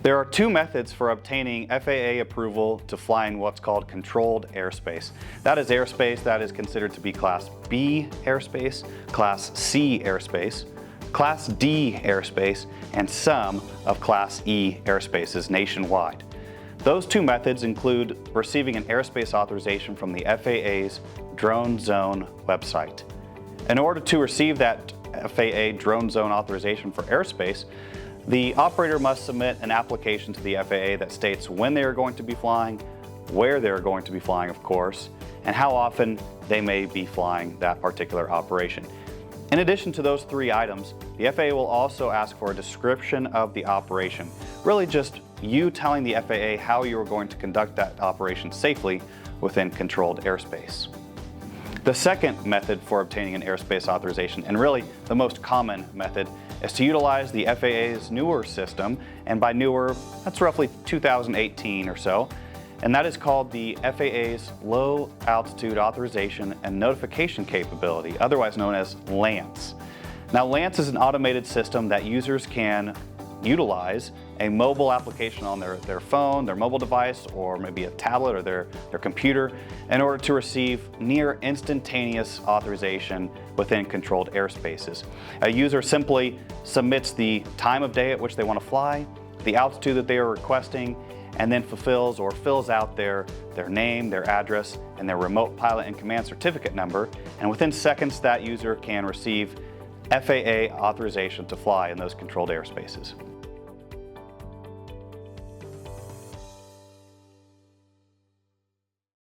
There are two methods for obtaining FAA approval to fly in what's called controlled airspace. That is airspace that is considered to be Class B airspace, Class C airspace, Class D airspace, and some of Class E airspaces nationwide. Those two methods include receiving an airspace authorization from the FAA's Drone Zone website. In order to receive that FAA Drone Zone authorization for airspace, the operator must submit an application to the FAA that states when they are going to be flying, where they are going to be flying, of course, and how often they may be flying that particular operation. In addition to those three items, the FAA will also ask for a description of the operation, really just you telling the FAA how you are going to conduct that operation safely within controlled airspace. The second method for obtaining an airspace authorization, and really the most common method, is to utilize the FAA's newer system, and by newer, that's roughly 2018 or so, and that is called the FAA's Low Altitude Authorization and Notification Capability, otherwise known as LAANC. Now, LAANC is an automated system that users can utilize a mobile application on their phone, their mobile device, or maybe a tablet or their computer in order to receive near instantaneous authorization within controlled airspaces. A user simply submits the time of day at which they want to fly, the altitude that they are requesting, and then fulfills or fills out their name, their address, and their remote pilot and command certificate number, and within seconds that user can receive FAA authorization to fly in those controlled airspaces.